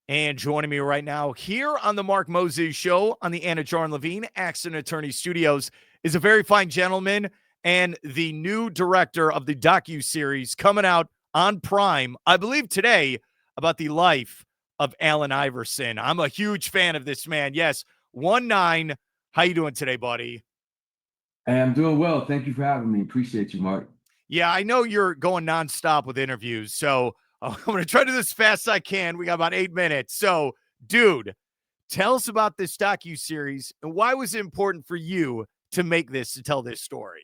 And joining me right now here on the Mark Moses Show on the Anidjar and Levine Accident Attorney Studios is a very fine gentleman and the new director of the docu-series coming out on Prime, I believe today, about the life of Allen Iverson. I'm a huge fan of this man. Yes, 1-9. How you doing today, buddy? Hey, I'm doing well. Thank you for having me. Appreciate you, Mark. Yeah, I know you're going nonstop with interviews, so I'm going to try to do this as fast as I can. We got about 8 minutes. So, dude, tell us about this docu-series and why was it important for you to make this, to tell this story?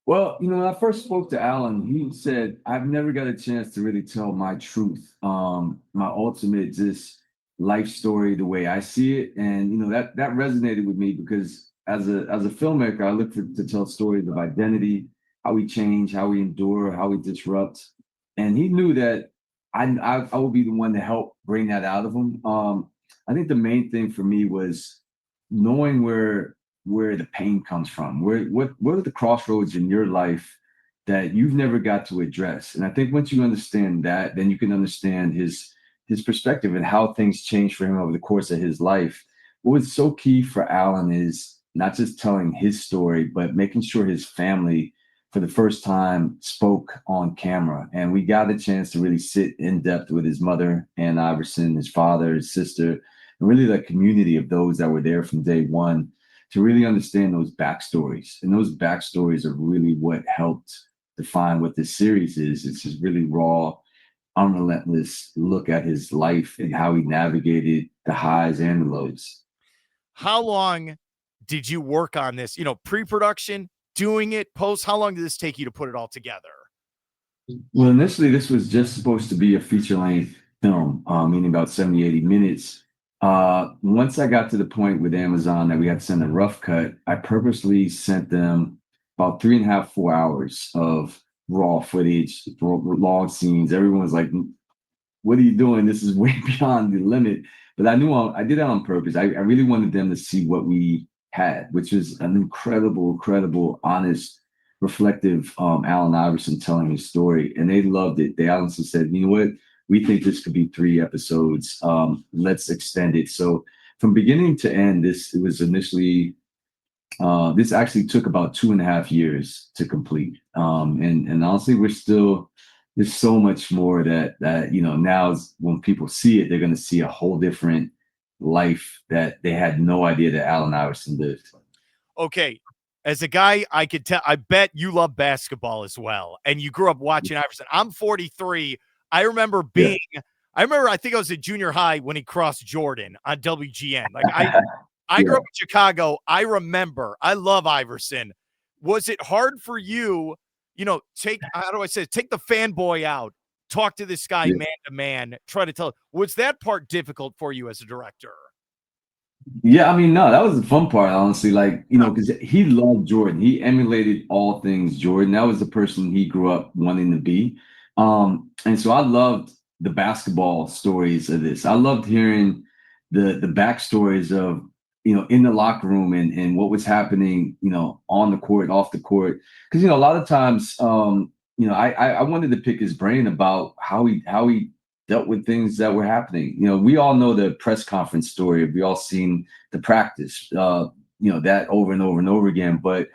Well, when I first spoke to Alan, he said, I've never got a chance to really tell my truth, my ultimate just life story, the way I see it. And, that resonated with me because as a filmmaker, I look to tell stories of identity, how we change, how we endure, how we disrupt. And he knew that I would be the one to help bring that out of him. I think the main thing for me was knowing where the pain comes from. What are the crossroads in your life that you've never got to address? And I think once you understand that, then you can understand his perspective and how things changed for him over the course of his life. What was so key for Alan is not just telling his story, but making sure his family for the first time spoke on camera. And we got a chance to really sit in depth with his mother, Ann Iverson, his father, his sister, and really the community of those that were there from day one to really understand those backstories. And those backstories are really what helped define what this series is. It's this really raw, unrelentless look at his life and how he navigated the highs and the lows. How long did you work on this? Pre-production, doing it, post, how long did this take you to put it all together? Well, initially, this was just supposed to be a feature length film, meaning about 70, 80 minutes. Once I got to the point with Amazon that we had to send a rough cut, I purposely sent them about 3.5, 4 hours of raw footage, long scenes. Everyone's like, what are you doing? This is way beyond the limit. But I did that on purpose. I really wanted them to see what we had, which was an incredible, honest, reflective Allen Iverson telling his story. And they loved it. They honestly said, you know what? We think this could be 3 episodes. Let's extend it. So from beginning to end, this actually took about 2.5 years to complete. And honestly, there's so much more that now when people see it, they're going to see a whole different life that they had no idea that Allen Iverson lived. Okay. As a guy, I could tell, I bet you love basketball as well. And you grew up watching Iverson. I'm 43. I remember Yeah. I think I was in junior high when he crossed Jordan on WGN. Like I grew Yeah. up in Chicago. I love Iverson. Was it hard for you, how do I say it? Take the fanboy out, talk to this guy Yeah. man to man, try to tell. Was that part difficult for you as a director? Yeah, I mean, no, that was the fun part, honestly. Like, because he loved Jordan. He emulated all things Jordan. That was the person he grew up wanting to be. And so I loved the basketball stories of this. I loved hearing the backstories of, in the locker room and what was happening, on the court, off the court. Because, a lot of times, I wanted to pick his brain about how he dealt with things that were happening. We all know the press conference story. We all seen the practice, that over and over and over again. But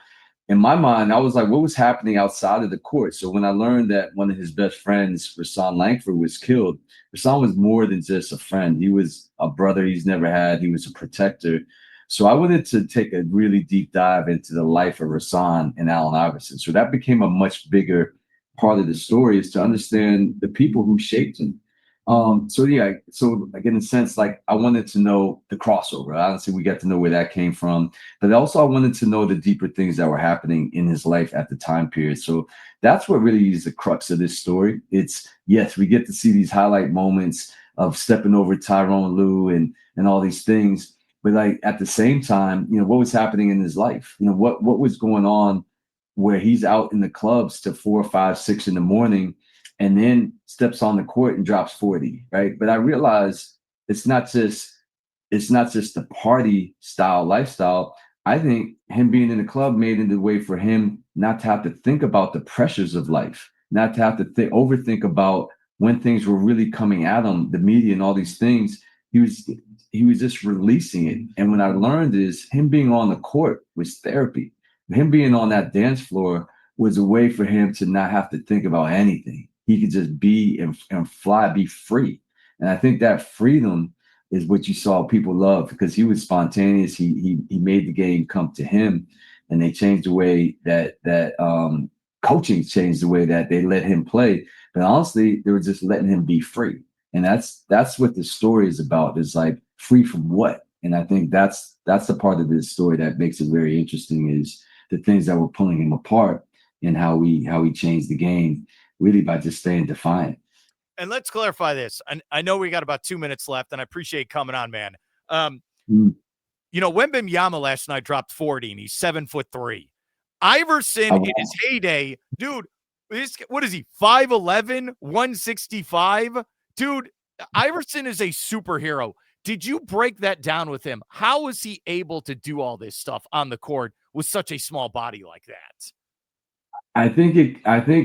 in my mind, I was like, what was happening outside of the court? So when I learned that one of his best friends, Rasan Langford, was killed, Rasan was more than just a friend. He was a brother he's never had. He was a protector. So I wanted to take a really deep dive into the life of Rasan and Allen Iverson. So that became a much bigger part of the story, is to understand the people who shaped him. So yeah, so like in a sense, like I wanted to know the crossover. Honestly, we got to know where that came from, but also I wanted to know the deeper things that were happening in his life at the time period. So that's what really is the crux of this story. It's, yes, we get to see these highlight moments of stepping over Tyrone Lue and all these things, but like at the same time, what was happening in his life? What was going on where he's out in the clubs to 4, 5, 6 in the morning and then steps on the court and drops 40, right? But I realized it's not just the party style lifestyle. I think him being in the club made it a way for him not to have to think about the pressures of life, not to have to overthink about when things were really coming at him, the media and all these things, he was just releasing it. And when I learned is him being on the court was therapy. Him being on that dance floor was a way for him to not have to think about anything. He could just be and fly, be free. And I think that freedom is what you saw people love because he was spontaneous. He made the game come to him, and they changed the way that coaching changed the way that they let him play. But honestly, they were just letting him be free, and that's what the story is about. Is like free from what? And I think that's the part of this story that makes it very interesting is the things that were pulling him apart and how he changed the game really by just staying defiant. And let's clarify this. I know we got about 2 minutes left, and I appreciate coming on, man. Mm. You know, Wembanyama last night dropped 40, and he's 7'3". Iverson in his heyday, dude, what is he, 5'11", 165? Dude, Iverson is a superhero. Did you break that down with him? How was he able to do all this stuff on the court with such a small body like that? I think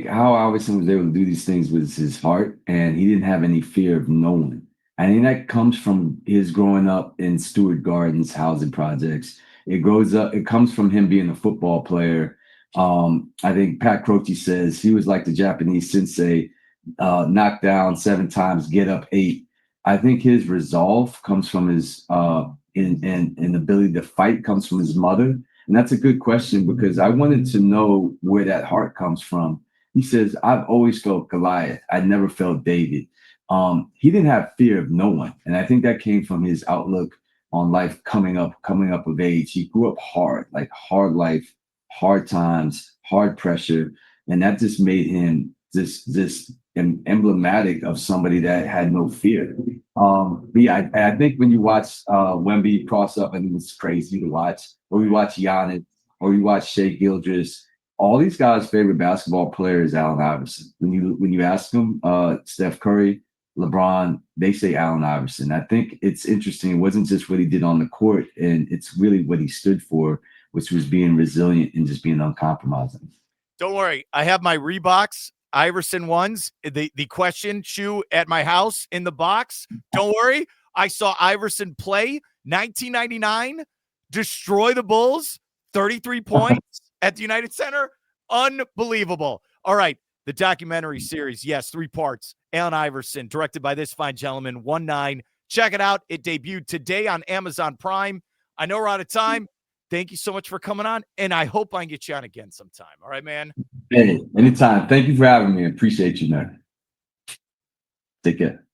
how Iverson was able to do these things was his heart, and he didn't have any fear of no one. I think that comes from his growing up in Stewart Gardens housing projects. It comes from him being a football player. I think Pat Croce says he was like the Japanese sensei, knocked down 7 times, get up 8. I think his resolve comes from his and ability to fight comes from his mother. And that's a good question because I wanted to know where that heart comes from. He says, I've always felt Goliath. I never felt David. He didn't have fear of no one. And I think that came from his outlook on life coming up of age. He grew up hard, like hard life, hard times, hard pressure. And that just made him this emblematic of somebody that had no fear. But yeah, I think when you watch Wemby cross up, and it's crazy to watch, or we watch Giannis, or we watch Shea Gildress, all these guys' favorite basketball player is Allen Iverson. When you ask them, Steph Curry, LeBron, they say Allen Iverson. I think it's interesting. It wasn't just what he did on the court, and it's really what he stood for, which was being resilient and just being uncompromising. Don't worry. I have my Reeboks Iverson ones, the question shoe at my house in the box. Don't worry. I saw Iverson play 1999, destroy the Bulls, 33 points at the United Center. Unbelievable. All right. The documentary series. Yes, 3 parts. Allen Iverson, directed by this fine gentleman, One9. Check it out. It debuted today on Amazon Prime. I know we're out of time. Thank you so much for coming on, and I hope I can get you on again sometime. All right, man? Hey, anytime. Thank you for having me. Appreciate you, man. Take care.